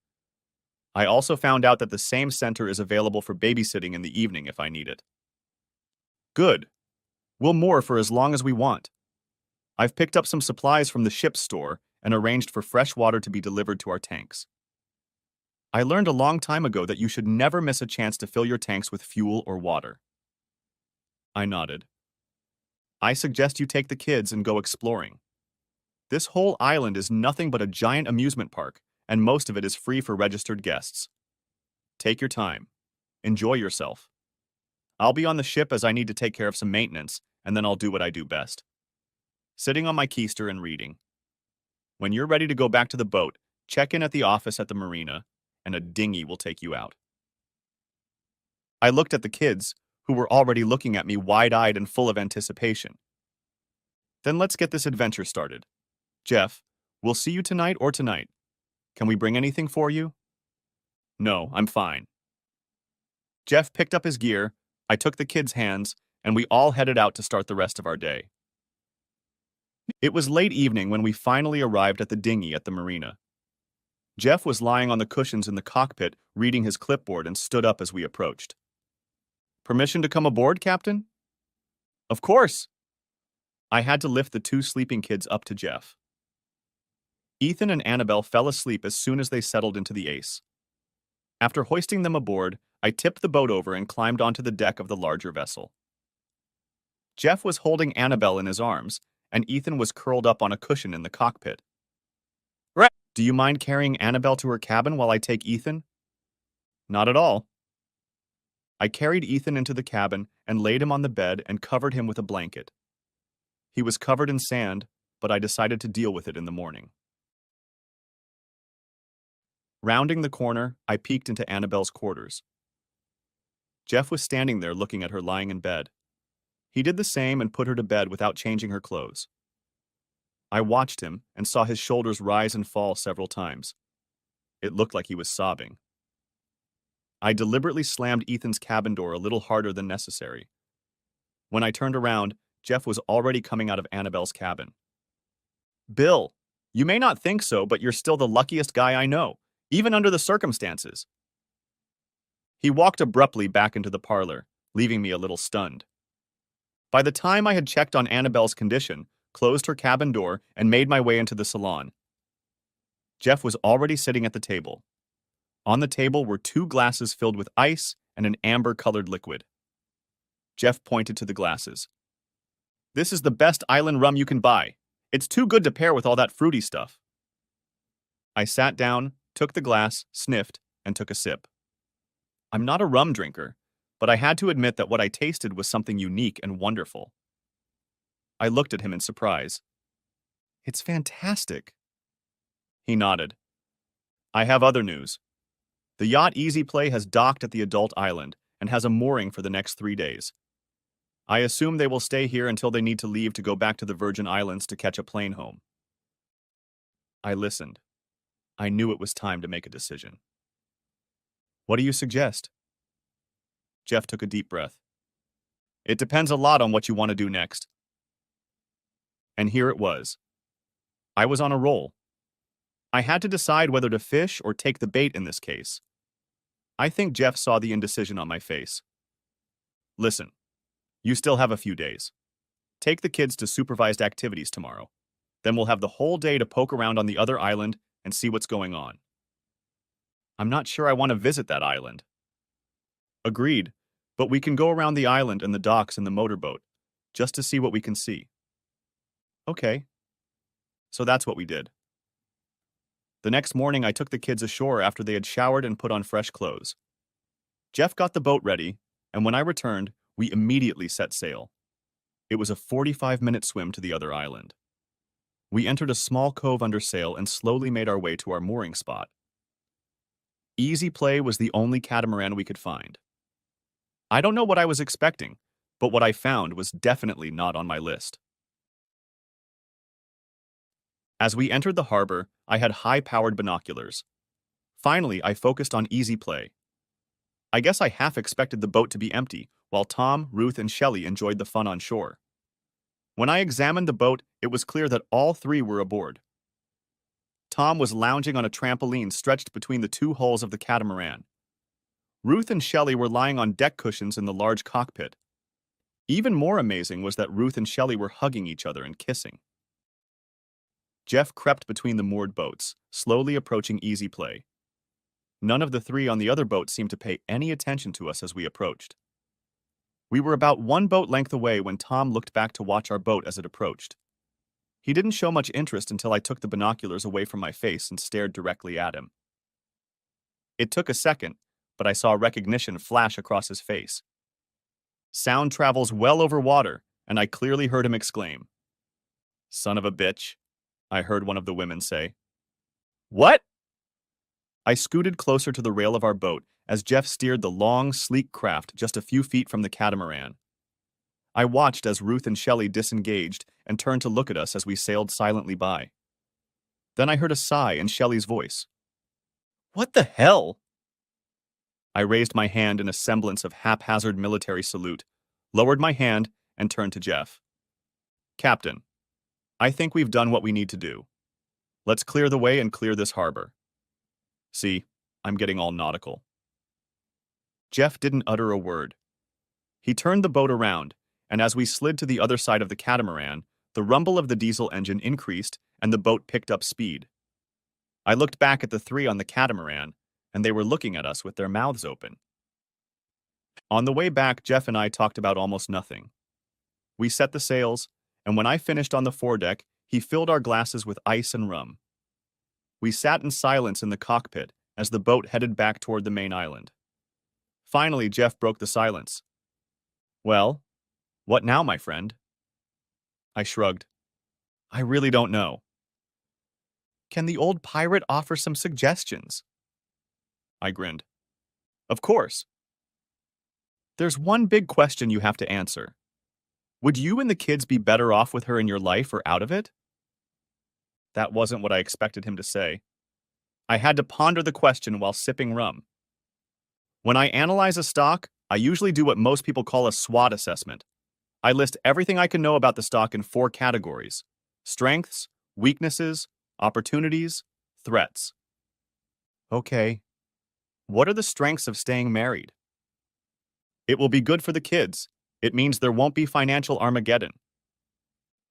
I also found out that the same center is available for babysitting in the evening if I need it. Good. We'll moor for as long as we want. I've picked up some supplies from the ship's store and arranged for fresh water to be delivered to our tanks. I learned a long time ago that you should never miss a chance to fill your tanks with fuel or water. I nodded. I suggest you take the kids and go exploring. This whole island is nothing but a giant amusement park, and most of it is free for registered guests. Take your time. Enjoy yourself. I'll be on the ship as I need to take care of some maintenance, and then I'll do what I do best. Sitting on my keister and reading. When you're ready to go back to the boat, check in at the office at the marina, and a dinghy will take you out. I looked at the kids, who were already looking at me wide-eyed and full of anticipation. Then let's get this adventure started. Jeff, we'll see you tonight or tonight. Can we bring anything for you? No, I'm fine. Jeff picked up his gear, I took the kids' hands, and we all headed out to start the rest of our day. It was late evening when we finally arrived at the dinghy at the marina. Jeff was lying on the cushions in the cockpit, reading his clipboard, and stood up as we approached. Permission to come aboard, Captain? Of course. I had to lift the two sleeping kids up to Jeff. Ethan and Annabelle fell asleep as soon as they settled into the Ace. After hoisting them aboard, I tipped the boat over and climbed onto the deck of the larger vessel. Jeff was holding Annabelle in his arms, and Ethan was curled up on a cushion in the cockpit. Right. Do you mind carrying Annabelle to her cabin while I take Ethan? Not at all. I carried Ethan into the cabin and laid him on the bed and covered him with a blanket. He was covered in sand, but I decided to deal with it in the morning. Rounding the corner, I peeked into Annabelle's quarters. Jeff was standing there looking at her lying in bed. He did the same and put her to bed without changing her clothes. I watched him and saw his shoulders rise and fall several times. It looked like he was sobbing. I deliberately slammed Ethan's cabin door a little harder than necessary. When I turned around, Jeff was already coming out of Annabelle's cabin. Bill, you may not think so, but you're still the luckiest guy I know, even under the circumstances. He walked abruptly back into the parlor, leaving me a little stunned. By the time I had checked on Annabelle's condition, closed her cabin door, and made my way into the salon, Jeff was already sitting at the table. On the table were two glasses filled with ice and an amber-colored liquid. Jeff pointed to the glasses. This is the best island rum you can buy. It's too good to pair with all that fruity stuff. I sat down, took the glass, sniffed, and took a sip. I'm not a rum drinker, but I had to admit that what I tasted was something unique and wonderful. I looked at him in surprise. It's fantastic. He nodded. I have other news. The yacht Easy Play has docked at the adult island and has a mooring for the next 3 days. I assume they will stay here until they need to leave to go back to the Virgin Islands to catch a plane home. I listened. I knew it was time to make a decision. What do you suggest? Jeff took a deep breath. It depends a lot on what you want to do next. And here it was. I was on a roll. I had to decide whether to fish or take the bait in this case. I think Jeff saw the indecision on my face. Listen, you still have a few days. Take the kids to supervised activities tomorrow. Then we'll have the whole day to poke around on the other island and see what's going on. I'm not sure I want to visit that island. Agreed, but we can go around the island and the docks in the motorboat, just to see what we can see. Okay. So that's what we did. The next morning, I took the kids ashore after they had showered and put on fresh clothes. Jeff got the boat ready, and when I returned, we immediately set sail. It was a 45-minute swim to the other island. We entered a small cove under sail and slowly made our way to our mooring spot. Easy Play was the only catamaran we could find. I don't know what I was expecting, but what I found was definitely not on my list. As we entered the harbor, I had high-powered binoculars. Finally, I focused on Easy Play. I guess I half expected the boat to be empty, while Tom, Ruth, and Shelley enjoyed the fun on shore. When I examined the boat, it was clear that all three were aboard. Tom was lounging on a trampoline stretched between the two hulls of the catamaran. Ruth and Shelley were lying on deck cushions in the large cockpit. Even more amazing was that Ruth and Shelley were hugging each other and kissing. Jeff crept between the moored boats, slowly approaching Easy Play. None of the three on the other boat seemed to pay any attention to us as we approached. We were about one boat length away when Tom looked back to watch our boat as it approached. He didn't show much interest until I took the binoculars away from my face and stared directly at him. It took a second, but I saw recognition flash across his face. Sound travels well over water, and I clearly heard him exclaim, "Son of a bitch," I heard one of the women say. What? I scooted closer to the rail of our boat as Jeff steered the long, sleek craft just a few feet from the catamaran. I watched as Ruth and Shelley disengaged and turned to look at us as we sailed silently by. Then I heard a sigh in Shelley's voice. What the hell? I raised my hand in a semblance of haphazard military salute, lowered my hand, and turned to Jeff. Captain, I think we've done what we need to do. Let's clear the way and clear this harbor. See, I'm getting all nautical. Jeff didn't utter a word. He turned the boat around, and as we slid to the other side of the catamaran, the rumble of the diesel engine increased and the boat picked up speed. I looked back at the three on the catamaran, and they were looking at us with their mouths open. On the way back, Jeff and I talked about almost nothing. We set the sails, and when I finished on the foredeck, he filled our glasses with ice and rum. We sat in silence in the cockpit as the boat headed back toward the main island. Finally, Jeff broke the silence. Well, what now, my friend? I shrugged. I really don't know. Can the old pirate offer some suggestions? I grinned. Of course. There's one big question you have to answer. Would you and the kids be better off with her in your life or out of it? That wasn't what I expected him to say. I had to ponder the question while sipping rum. When I analyze a stock, I usually do what most people call a SWOT assessment. I list everything I can know about the stock in 4 categories: strengths, weaknesses, opportunities, threats. Okay, what are the strengths of staying married? It will be good for the kids. It means there won't be financial Armageddon.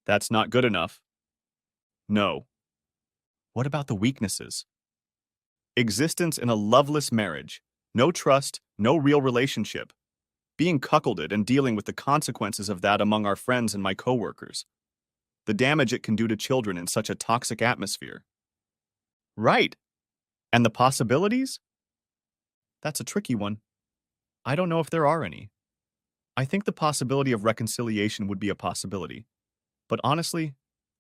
That's not good enough. No. What about the weaknesses? Existence in a loveless marriage. No trust, no real relationship. Being cuckolded and dealing with the consequences of that among our friends and my coworkers. The damage it can do to children in such a toxic atmosphere. Right. And the possibilities? That's a tricky one. I don't know if there are any. I think the possibility of reconciliation would be a possibility. But honestly,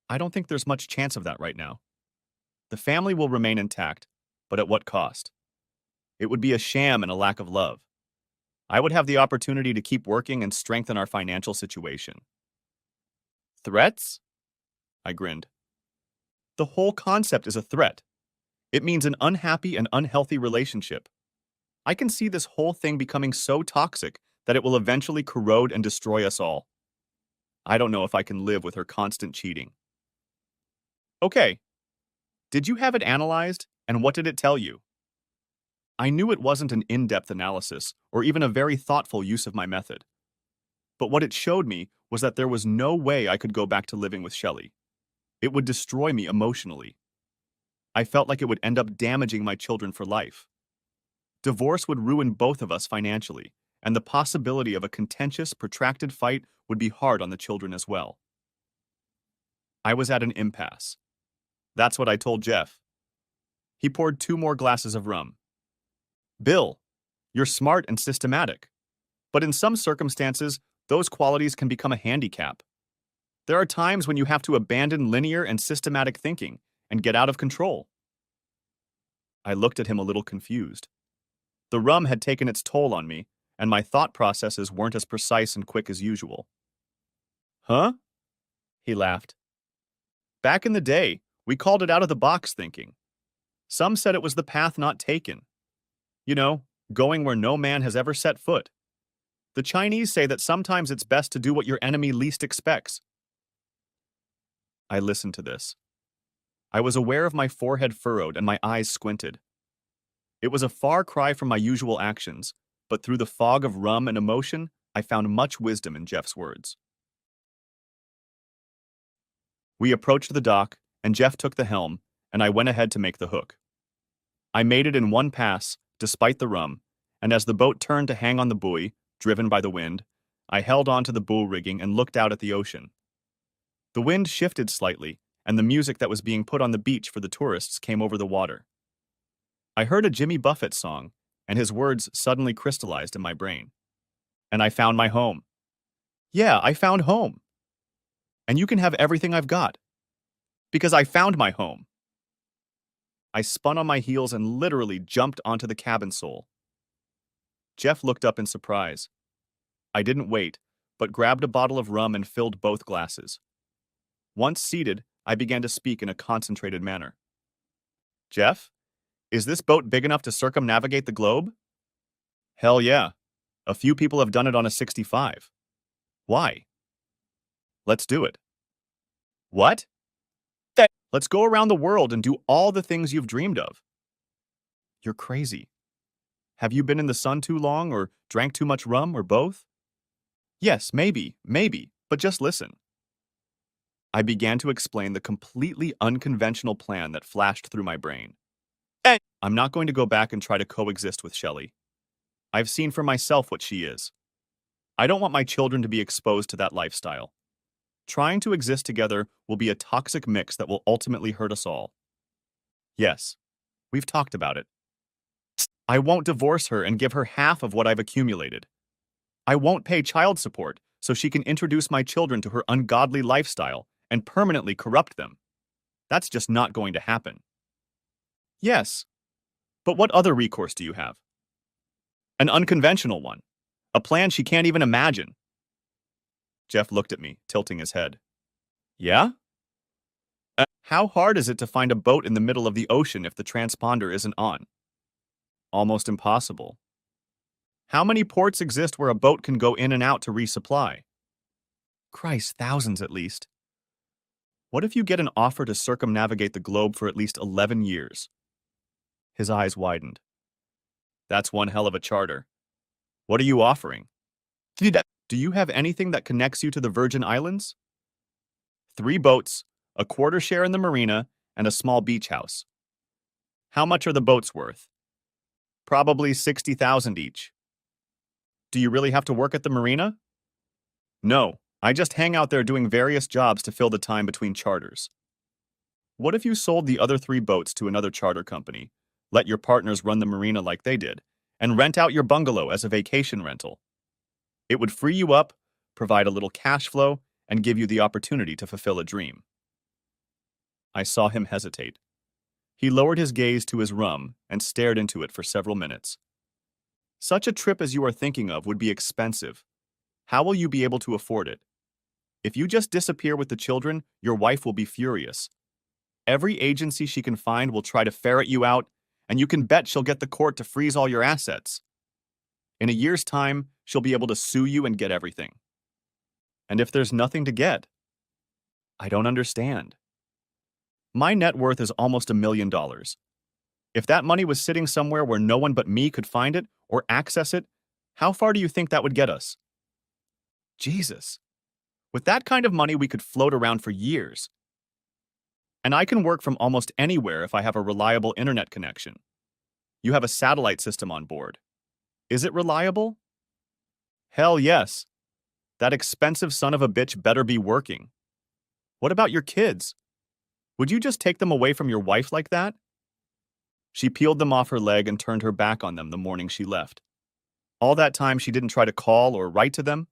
I don't think there's much chance of that right now. The family will remain intact, but at what cost? It would be a sham and a lack of love. I would have the opportunity to keep working and strengthen our financial situation. Threats? I grinned. The whole concept is a threat. It means an unhappy and unhealthy relationship. I can see this whole thing becoming so toxic that it will eventually corrode and destroy us all. I don't know if I can live with her constant cheating. Okay. Did you have it analyzed, and what did it tell you? I knew it wasn't an in-depth analysis or even a very thoughtful use of my method. But what it showed me was that there was no way I could go back to living with Shelley. It would destroy me emotionally. I felt like it would end up damaging my children for life. Divorce would ruin both of us financially, and the possibility of a contentious, protracted fight would be hard on the children as well. I was at an impasse. That's what I told Jeff. He poured 2 more glasses of rum. Bill, you're smart and systematic. But in some circumstances, those qualities can become a handicap. There are times when you have to abandon linear and systematic thinking and get out of control. I looked at him a little confused. The rum had taken its toll on me, and my thought processes weren't as precise and quick as usual. Huh? He laughed. Back in the day, we called it out-of-the-box thinking. Some said it was the path not taken. You know, going where no man has ever set foot. The Chinese say that sometimes it's best to do what your enemy least expects. I listened to this. I was aware of my forehead furrowed and my eyes squinted. It was a far cry from my usual actions, but through the fog of rum and emotion, I found much wisdom in Jeff's words. We approached the dock, and Jeff took the helm, and I went ahead to make the hook. I made it in one pass, despite the rum, and as the boat turned to hang on the buoy, driven by the wind, I held on to the bull rigging and looked out at the ocean. The wind shifted slightly, and the music that was being put on the beach for the tourists came over the water. I heard a Jimmy Buffett song, and his words suddenly crystallized in my brain. And I found my home. Yeah, I found home. And you can have everything I've got. Because I found my home. I spun on my heels and literally jumped onto the cabin sole. Jeff looked up in surprise. I didn't wait, but grabbed a bottle of rum and filled both glasses. Once seated, I began to speak in a concentrated manner. Jeff, is this boat big enough to circumnavigate the globe? Hell yeah. A few people have done it on a 65. Why? Let's do it. What? Let's go around the world and do all the things you've dreamed of. You're crazy. Have you been in the sun too long or drank too much rum or both? Yes, maybe, but just listen. I began to explain the completely unconventional plan that flashed through my brain. I'm not going to go back and try to coexist with Shelley. I've seen for myself what she is. I don't want my children to be exposed to that lifestyle. Trying to exist together will be a toxic mix that will ultimately hurt us all. Yes, we've talked about it. I won't divorce her and give her half of what I've accumulated. I won't pay child support so she can introduce my children to her ungodly lifestyle and permanently corrupt them. That's just not going to happen. Yes, but what other recourse do you have? An unconventional one. A plan she can't even imagine. Jeff looked at me, tilting his head. Yeah? How hard is it to find a boat in the middle of the ocean if the transponder isn't on? Almost impossible. How many ports exist where a boat can go in and out to resupply? Christ, thousands at least. What if you get an offer to circumnavigate the globe for at least 11 years? His eyes widened. That's one hell of a charter. What are you offering? Do you have anything that connects you to the Virgin Islands? 3 boats, a quarter share in the marina, and a small beach house. How much are the boats worth? Probably 60,000 each. Do you really have to work at the marina? No, I just hang out there doing various jobs to fill the time between charters. What if you sold the other 3 boats to another charter company, let your partners run the marina like they did, and rent out your bungalow as a vacation rental? It would free you up, provide a little cash flow, and give you the opportunity to fulfill a dream. I saw him hesitate. He lowered his gaze to his rum and stared into it for several minutes. Such a trip as you are thinking of would be expensive. How will you be able to afford it? If you just disappear with the children, your wife will be furious. Every agency she can find will try to ferret you out, and you can bet she'll get the court to freeze all your assets. In a year's time, she'll be able to sue you and get everything. And if there's nothing to get? I don't understand. My net worth is almost $1 million. If that money was sitting somewhere where no one but me could find it or access it, how far do you think that would get us? Jesus. With that kind of money, we could float around for years. And I can work from almost anywhere if I have a reliable internet connection. You have a satellite system on board. Is it reliable? Hell yes. That expensive son of a bitch better be working. What about your kids? Would you just take them away from your wife like that? She peeled them off her leg and turned her back on them the morning she left. All that time she didn't try to call or write to them?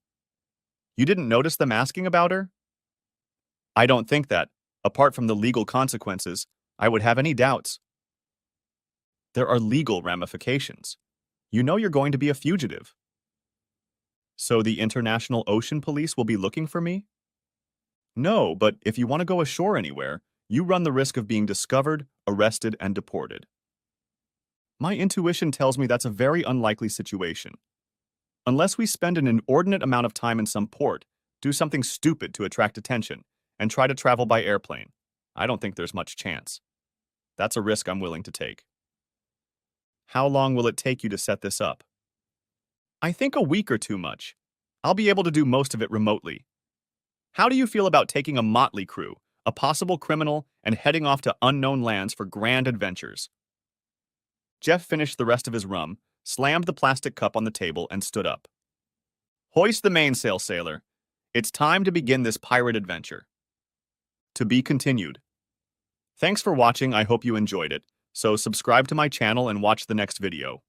You didn't notice them asking about her? I don't think that, apart from the legal consequences, I would have any doubts. There are legal ramifications. You know you're going to be a fugitive. So the International Ocean Police will be looking for me? No, but if you want to go ashore anywhere, you run the risk of being discovered, arrested, and deported. My intuition tells me that's a very unlikely situation. Unless we spend an inordinate amount of time in some port, do something stupid to attract attention, and try to travel by airplane, I don't think there's much chance. That's a risk I'm willing to take. How long will it take you to set this up? I think a week or too much. I'll be able to do most of it remotely. How do you feel about taking a motley crew, a possible criminal, and heading off to unknown lands for grand adventures? Jeff finished the rest of his rum, slammed the plastic cup on the table, and stood up. Hoist the mainsail, sailor. It's time to begin this pirate adventure. To be continued. Thanks for watching. I hope you enjoyed it. So subscribe to my channel and watch the next video.